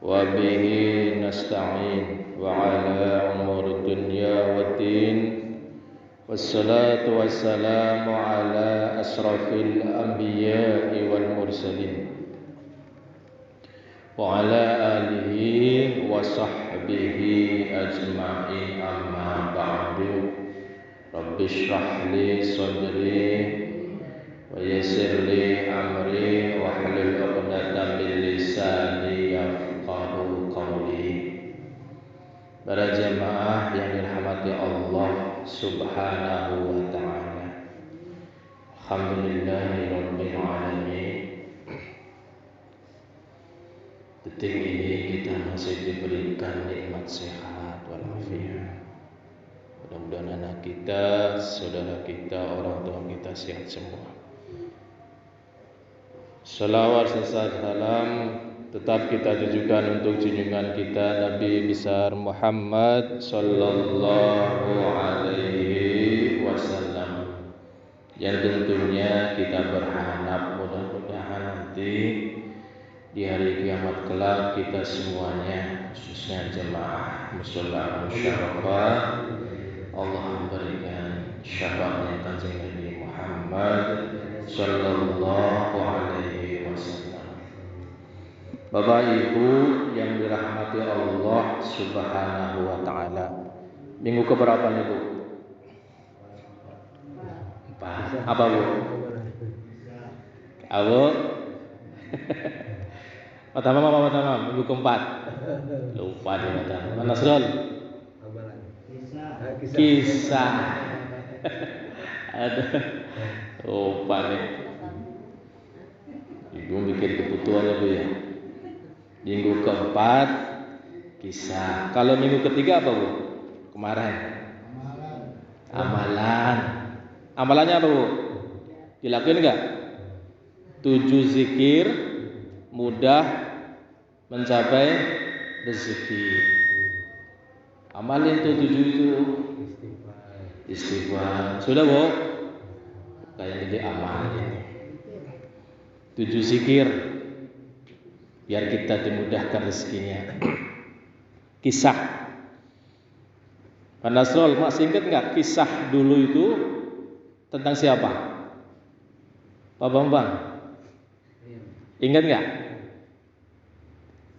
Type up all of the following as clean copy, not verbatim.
وبه نستعين وعلى أمور الدنيا والدين والصلاة والسلام على أشرف الأنبياء والمرسلين وعلى آله وصحبه أجمعين أما بعد رب اشرح لي صدري ويسر لي أمري واحلل عقدة من lisani yafqahu qawli. Para jemaah yang dirahmati Allah Subhanahu wa taala. Alhamdulillahirabbil alamin. Detik ini kita masih diberikan nikmat sehat walafiat. Mudah-mudahan anak kita, saudara kita, orang tua kita sehat semua. Salawat serta salam tetap kita tujukan untuk junjungan kita Nabi besar Muhammad sallallahu alaihi wasallam, yang tentunya kita berharap mudah-mudahan nanti di hari kiamat kelak kita semuanya, khususnya jemaah mushola musyawarah, Allah memberikan syafaatnya kanjeng Nabi Muhammad sallallahu alaihi wasallam. Bapak Ibu yang dirahmati Allah Subhanahu wa taala. Minggu keberapa nih, Bu? 4. Apa, Bu? Abu? Pertama, minggu keempat. Lupa dia pertama. Mana Nasrul? Kisah. Ada. Lupa nih. Ibu bikin kebutuhannya, Bu ya. Minggu keempat kisah. Kalau minggu ketiga apa, Bu? Kemarin. Amalan. Amalannya apa, Bu? Dilakuin enggak? 7 zikir mudah mencapai rezeki. Amalin tuh 7 itu istighfar. Sudah, Bu? Kayak gede amalin. 7 zikir biar kita dimudahkan rezekinya. Kisah Pak Nasrul, masih ingat enggak kisah dulu itu tentang siapa? Pak Bambang, ingat enggak?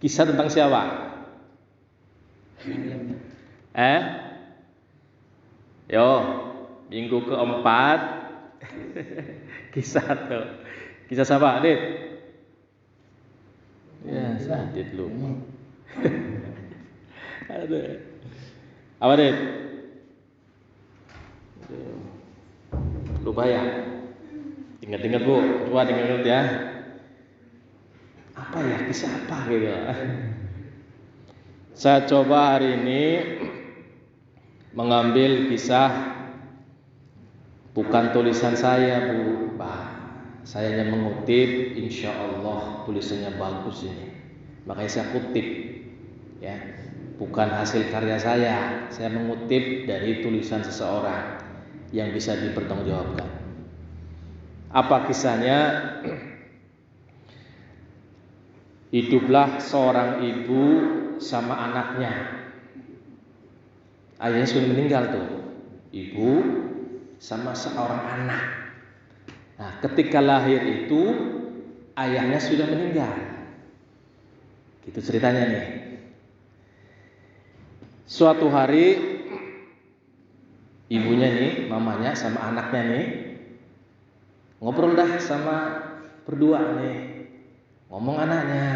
Kisah tentang siapa? Yo, minggu keempat kisah tuh. Kisah siapa, Adit? Ya, Adit lupa. Ada. Apa, Adit? Lupa ya? Ingat-ingat, Bu. Coba ingat-ingat ya. Apa ya? Kisah apa gitu? Saya coba hari ini mengambil kisah bukan tulisan saya, Bu. Saya hanya mengutip, insya Allah tulisannya bagus ini. Makanya saya kutip, ya, bukan hasil karya saya. Saya mengutip dari tulisan seseorang yang bisa dipertanggungjawabkan. Apa kisahnya? Hiduplah seorang ibu sama anaknya. Ayahnya sudah meninggal tuh. Ibu sama seorang anak. Nah, ketika lahir itu ayahnya sudah meninggal. Gitu ceritanya nih. Suatu hari ibunya nih, mamanya sama anaknya nih ngobrol dah sama berdua nih. Ngomong anaknya,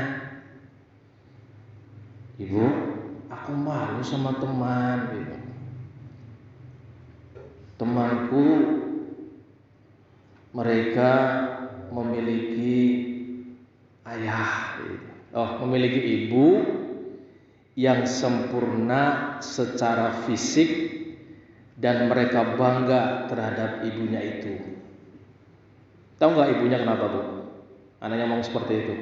"Ibu, aku malu sama teman gitu. Temanku mereka memiliki ayah, memiliki ibu yang sempurna secara fisik dan mereka bangga terhadap ibunya itu." Tahu nggak ibunya kenapa, Bu? Anaknya ngomong seperti itu.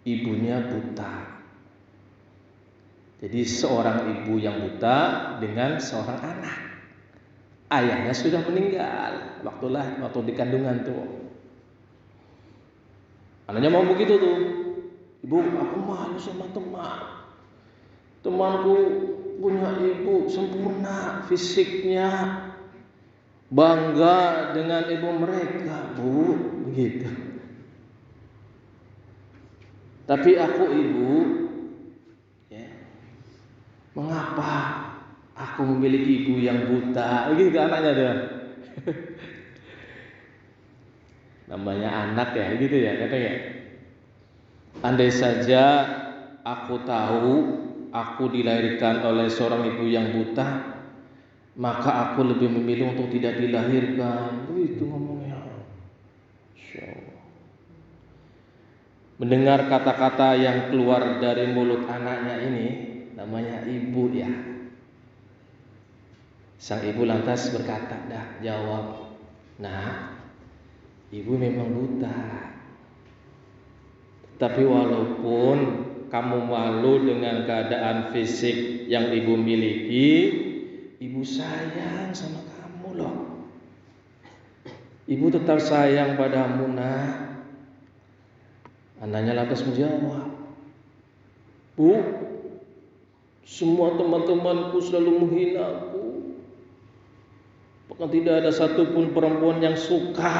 Ibunya buta. Jadi seorang ibu yang buta dengan seorang anak. Ayahnya sudah meninggal waktu di kandungan tuh. Anaknya mau begitu tuh. Ibu, aku malu sama teman. Temanku punya ibu sempurna fisiknya, bangga dengan ibu mereka, Bu, begitu. Tapi aku ibu, ya, mengapa aku memiliki ibu yang buta? Begitu anaknya dia. Namanya anak ya, gitu ya katanya. Andai saja aku tahu aku dilahirkan oleh seorang ibu yang buta, maka aku lebih memilih untuk tidak dilahirkan. Begitu ngomongnya. Insya Allah. Mendengar kata-kata yang keluar dari mulut anaknya ini, namanya ibu ya. Sang ibu lantas berkata, jawab, "Nah, ibu memang buta. Tapi walaupun kamu malu dengan keadaan fisik yang ibu miliki, ibu sayang sama kamu loh. Ibu tetap sayang padamu, nak." Anaknya lantas menjawab, "Bu, semua teman-temanku selalu menghina aku. Bahkan tidak ada satupun perempuan yang suka."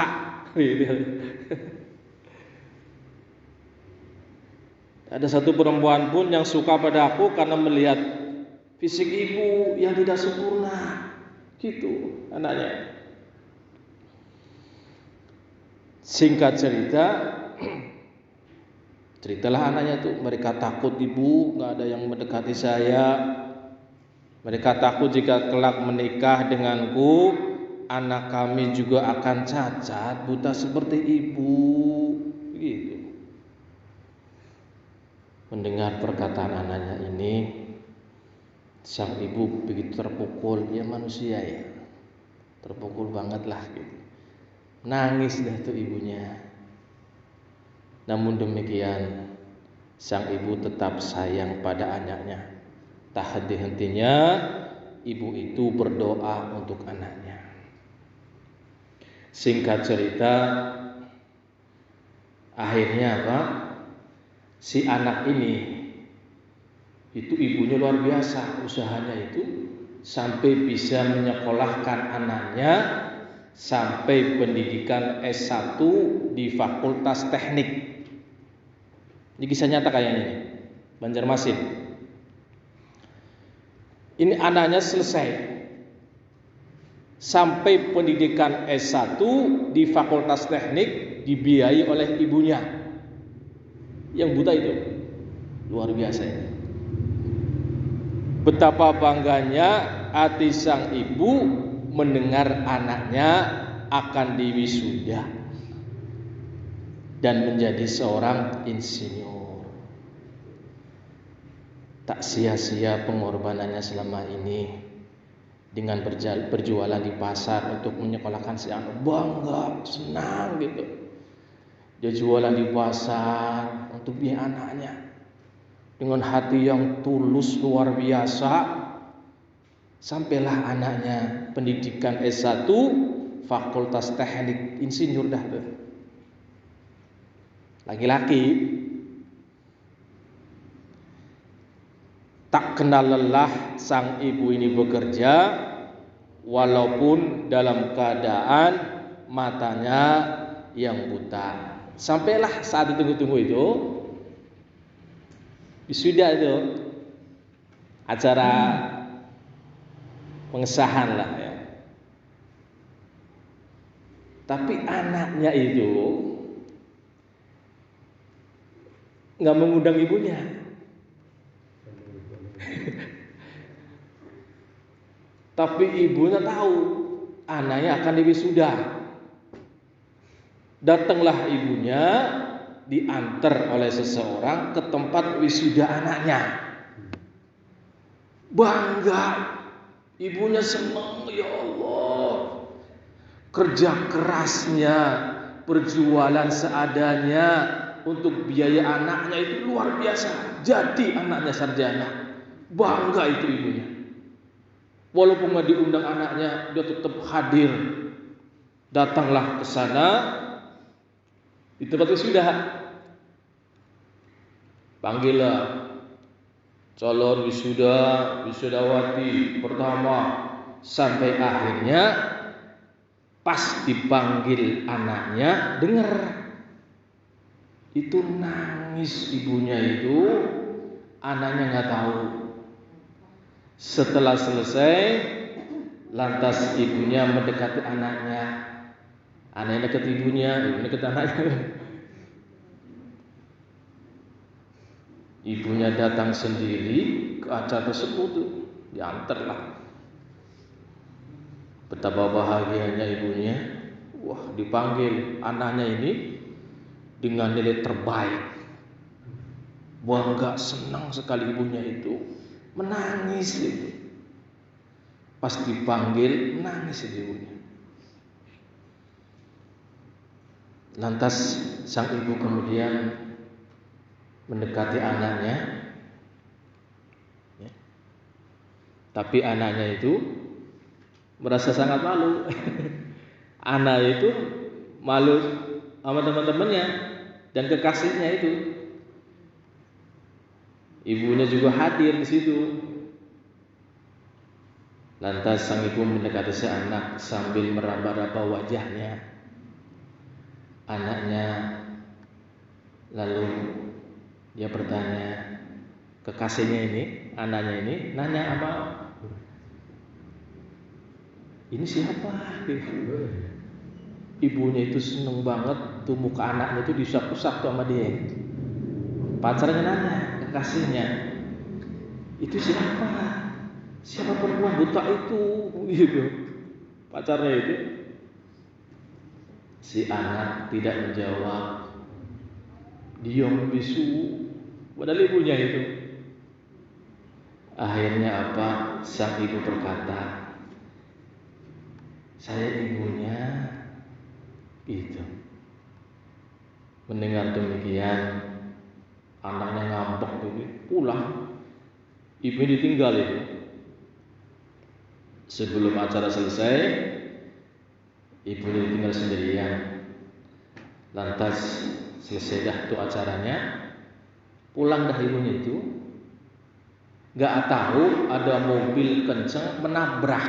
Ada satu perempuan pun yang suka pada aku karena melihat fisik ibu yang tidak sempurna. Gitu anaknya. Singkat cerita, ceritalah anaknya tuh, mereka takut ibu, nggak ada yang mendekati saya. Mereka takut jika kelak menikah denganku, anak kami juga akan cacat, buta seperti ibu. Gitu. Mendengar perkataan anaknya ini, sang ibu begitu terpukul, ya manusia ya, terpukul banget lah gitu. Nangis dah tuh ibunya. Namun demikian, sang ibu tetap sayang pada anaknya. Tak henti-hentinya ibu itu berdoa untuk anaknya. Singkat cerita, akhirnya apa? Si anak ini itu ibunya luar biasa, usahanya itu sampai bisa menyekolahkan anaknya sampai pendidikan S1 di Fakultas Teknik. Ini kisah nyata kayaknya ini, Banjarmasin. Ini anaknya selesai sampai pendidikan S1 di Fakultas Teknik dibiayai oleh ibunya yang buta itu. Luar biasa ini. Betapa bangganya hati sang ibu mendengar anaknya akan diwisuda dan menjadi seorang insinyur. Tak sia-sia pengorbanannya selama ini dengan berjualan di pasar untuk menyekolahkan si anak. Bangga, senang gitu. Dia jualan di pasar untuk biaya anaknya dengan hati yang tulus luar biasa. Sampailah anaknya pendidikan S1 Fakultas Teknik Insinyur dah tuh. Laki-laki. Tak kenal lelah sang ibu ini bekerja walaupun dalam keadaan matanya yang buta. Sampailah saat ditunggu-tunggu itu wisuda itu, acara pengesahan lah ya. Tapi anaknya itu nggak mengundang ibunya. Tapi ibunya tahu anaknya akan diwisuda. Datanglah ibunya diantar oleh seseorang ke tempat wisuda anaknya. Bangga, ibunya senang, ya Allah. Kerja kerasnya, berjualan seadanya untuk biaya anaknya itu luar biasa. Jadi anaknya sarjana. Bangga itu ibunya. Walaupun nggak diundang anaknya, dia tetap hadir. Datanglah ke sana di tempat wisuda. Panggillah calon wisudawati pertama, sampai akhirnya pas dipanggil anaknya, dengar itu nangis ibunya itu, anaknya nggak tahu. Setelah selesai, lantas ibunya mendekati anaknya, anaknya dekat ibunya, ibunya dekat anaknya. Ibunya datang sendiri ke acara tersebut, diantarlah. Betapa bahagianya ibunya. Wah, dipanggil anaknya ini dengan nilai terbaik. Bangga, senang sekali ibunya itu, menangis itu. Pas dipanggil, menangis ibunya. Lantas sang ibu kemudian mendekati anaknya, ya. Tapi anaknya itu merasa sangat malu. Anak itu malu sama teman-temannya dan kekasihnya itu. Ibunya juga hadir di situ. Lantas sang ibu mendekati si anak sambil meraba-raba wajahnya anaknya. Lalu dia bertanya, kekasihnya ini, anaknya ini nanya apa? Ini siapa? Ibunya itu seneng banget tuh, muka anaknya itu diusap-usap tuh sama dia. Pacarnya nanya, kekasihnya, itu siapa? Siapa perempuan buta itu? Gitu. Pacarnya itu. Si anak tidak menjawab, diam bisu. Padahal ibunya itu. Akhirnya apa? Sang ibu berkata, saya ibunya. Itu. Mendengar demikian, anaknya ngambek gitu, pulang. Ibu ditinggal itu. Sebelum acara selesai, ibu ditinggal sendirian. Lantas selesai dah tuh acaranya, pulang dah ibunya itu. Gak tahu ada mobil kenceng menabrak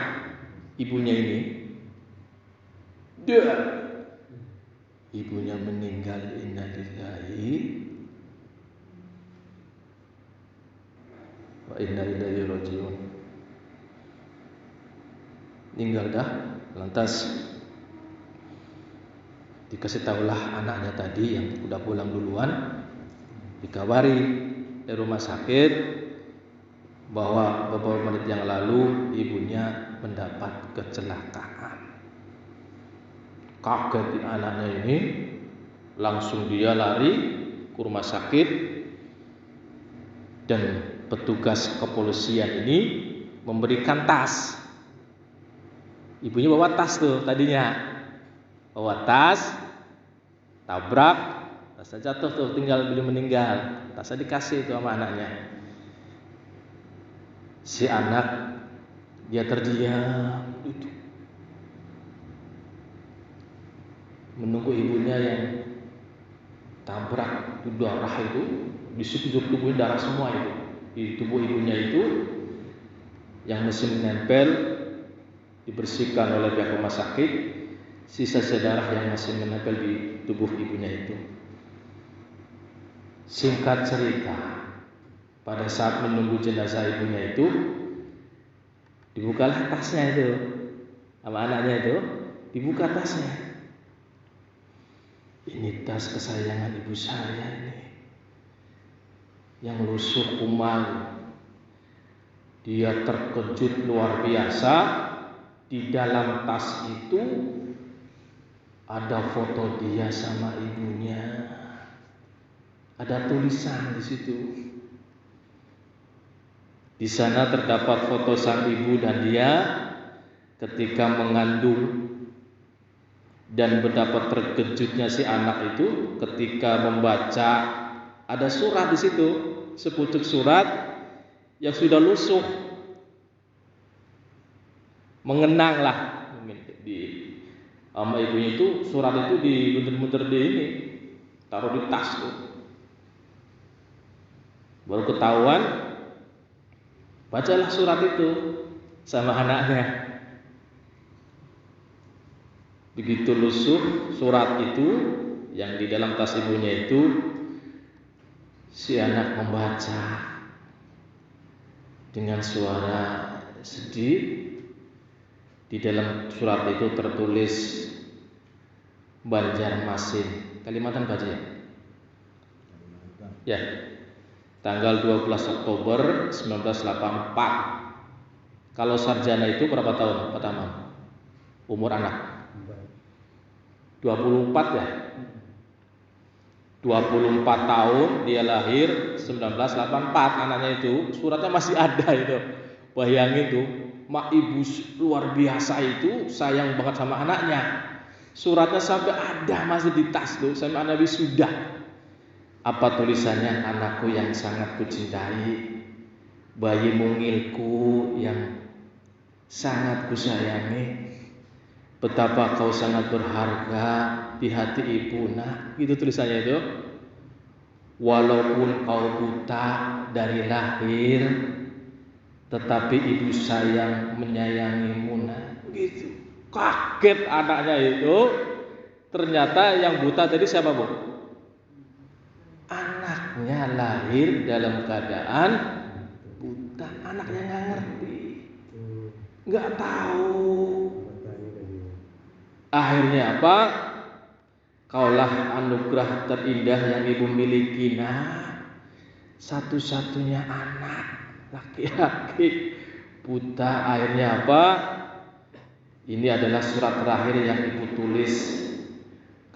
ibunya ini. Dia, ibunya meninggal. Innalillahi wa inna ilaihi rajiun. Meninggal dah. Lantas dikasih tahulah anaknya tadi yang udah pulang duluan, dikabari dari rumah sakit bahwa beberapa menit yang lalu ibunya mendapat kecelakaan. Kaget anaknya ini, langsung dia lari ke rumah sakit, dan petugas kepolisian ini memberikan tas. Ibunya bawa tas tuh tadinya, bawa tas, tabrak, tasnya jatuh tuh, tinggal beliau meninggal. Tasnya dikasih itu sama anaknya. Si anak dia terdiam duduk, menunggu ibunya yang tabrak itu, darah itu di sekujur tubuhnya, darah semua itu di tubuh ibunya itu, yang mesin menempel dibersihkan oleh pihak rumah sakit, sisa-sisa darah yang masih menempel di tubuh ibunya itu. Singkat cerita, pada saat menunggu jenazah ibunya itu, dibukalah tasnya itu sama anaknya itu, dibuka tasnya. Ini tas kesayangan ibu saya ini, yang lusuh kumal. Dia terkejut luar biasa. Di dalam tas itu ada foto dia sama ibunya. Ada tulisan di situ. Di sana terdapat foto sang ibu dan dia ketika mengandung. Dan betapa terkejutnya si anak itu ketika membaca ada surat di situ, sepucuk surat yang sudah lusuh. Mengenanglah di sama ibunya itu, surat itu dimunter-munter di ini, taruh di tas tuh. Baru ketahuan, bacalah surat itu sama anaknya. Begitu lusuh surat itu yang di dalam tas ibunya itu, si anak membaca dengan suara sedih. Di dalam surat itu tertulis Banjarmasin, Kalimantan baca ya? Ya. Tanggal 12 Oktober 1984. Kalau sarjana itu berapa tahun pertama? Umur anak 24 ya? 24 tahun dia lahir 1984, anaknya itu suratnya masih ada itu. Bayangin tuh, mak ibu luar biasa itu sayang banget sama anaknya. Suratnya sampai ada masih di tas tuh sama anak wisuda. Apa tulisannya? Anakku yang sangat kucintai, bayi mungilku yang sangat kusayangi, betapa kau sangat berharga di hati ibu nak. Gitu tulisannya itu. Walaupun kau buta dari lahir, tetapi ibu sayang menyayangimu nak. Gitu. Kaget anaknya itu. Ternyata yang buta tadi siapa bu? Anaknya lahir dalam keadaan buta. Anaknya nggak ngerti, nggak tahu. Akhirnya apa? Kaulah anugerah terindah yang ibu miliki nak. Satu-satunya anak laki-laki buta. Akhirnya apa? Ini adalah surat terakhir yang ibu tulis,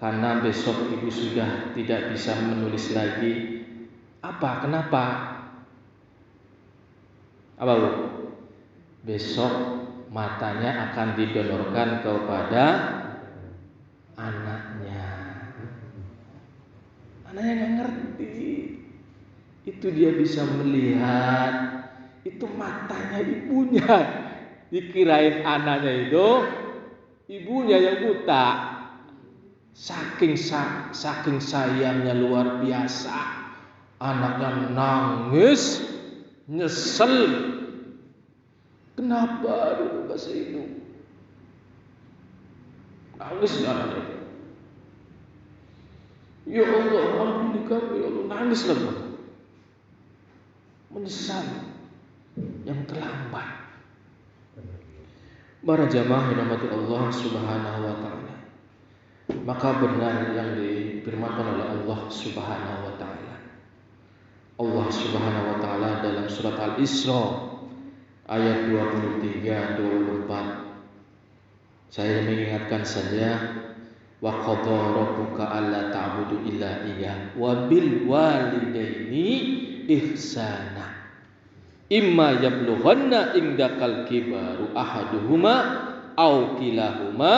karena besok ibu sudah tidak bisa menulis lagi. Apa? Kenapa? Apa bu? Besok matanya akan didonorkan kepada anaknya. Anaknya nggak ngerti. Itu dia bisa melihat. Itu matanya ibunya. Dikirain anaknya itu ibunya yang buta. Saking sayangnya luar biasa. Anaknya nangis, nyesel. Kenapa dulu bahasa itu? Nangis anaknya. Ya Allah, ampuni kami, ya Allah, nangis lagi. Menyesal yang terlambat. Para jamaah yang dirahmati Allah Subhanahu wa taala. Maka benar yang difirmankan oleh Allah Subhanahu wa taala. Allah Subhanahu wa taala dalam surat Al-Isra ayat 23-24. Saya mengingatkan saja, wa qadha rabbuka alla ta'budu illa iyyah wa bil walidaini ihsana. Imma yablughanna indakal kibaru ahaduhuma aw kilahuma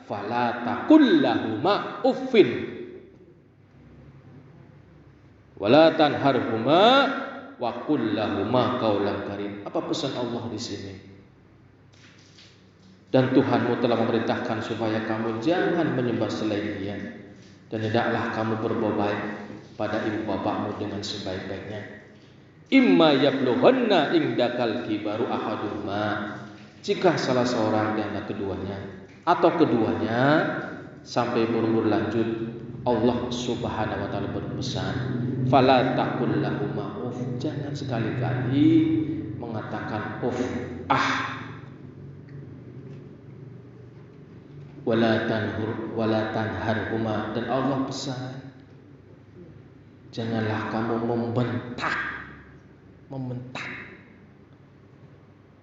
fala taqul lahuma uffin wala tanharhuma wa qul lahuma qaulan karim. Apa pesan Allah di sini? Dan Tuhanmu telah memerintahkan supaya kamu jangan menyembah selain Dia, dan hendaklah kamu berbuat baik pada ibu bapakmu dengan sebaik-baiknya. Imma yablughanna indakal kibaru ahaduhuma, jika salah seorang di antara keduanya atau keduanya sampai berumur lanjut, Allah Subhanahu wa taala berpesan, fala taqul lahuma uff, jangan sekali-kali mengatakan uff, wala tanharhuma, dan Allah pesan, janganlah kamu membentak.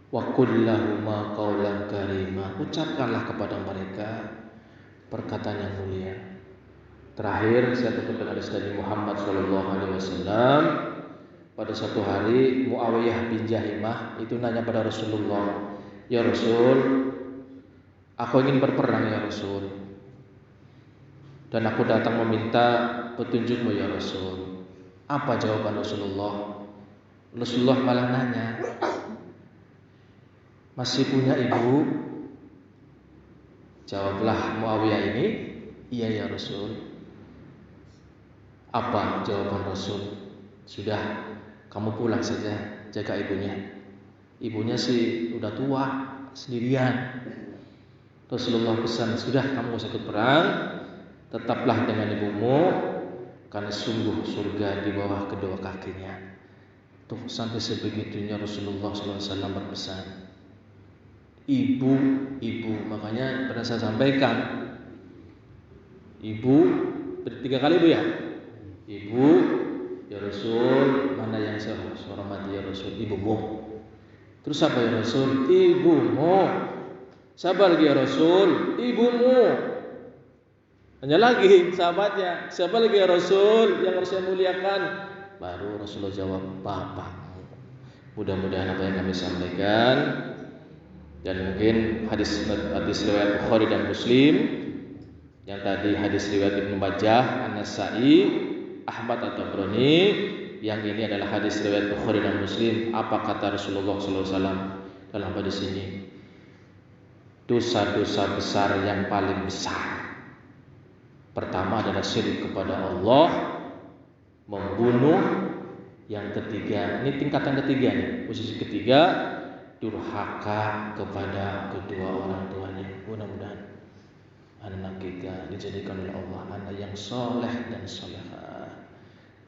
Wa qul lahuma qaulan karima, ucapkanlah kepada mereka perkataan yang mulia. Terakhir saya tutup dengan hadis dari Muhammad sallallahu alaihi wasallam. Pada suatu hari Muawiyah bin Jahimah itu nanya pada Rasulullah, "Ya Rasul, aku ingin berperang ya Rasul, dan aku datang meminta petunjukmu ya Rasul." Apa jawaban Rasulullah? Rasulullah malah nanya, "Masih punya ibu?" Jawablah Muawiyah ini, "Iya ya Rasul." Apa jawaban Rasul? Sudah, kamu pulang saja jaga ibunya. Ibunya sih udah tua sendirian. Rasulullah pesan, sudah kamu gak usah ikut perang, tetaplah dengan ibumu, karena sungguh surga di bawah kedua kakinya. Tuh sampai sebegitunya Rasulullah SAW berpesan. Ibu, makanya pernah saya sampaikan, ibu, 3 kali ibu ya. Ibu, ya Rasul, mana yang saya hormati ya Rasul? Ibumu. Terus apa ya Rasul? Ibumu. Sabar lagi ya Rasul, ibumu. Tanya lagi sahabatnya, siapa lagi ya Rasul yang harus saya muliakan? Baru Rasulullah jawab, bapakmu. Mudah-mudahan apa yang kami sampaikan, dan mungkin hadis riwayat Bukhari dan Muslim, yang tadi hadis riwayat Ibnu Majah, An-Nasa'i, Ahmad atau Tabrani, yang ini adalah hadis riwayat Bukhari dan Muslim. Apa kata Rasulullah SAW dalam hadis ini? Dosa-dosa besar yang paling besar, pertama adalah syirik kepada Allah, membunuh. Yang ketiga, ini tingkatan ketiga nih, posisi ketiga, durhaka kepada kedua orang tuanya. Mudah-mudahan anak kita dijadikan oleh Allah anak yang soleh dan solehah,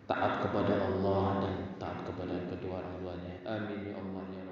taat kepada Allah dan taat kepada kedua orang tuanya. Amin ya Allah ya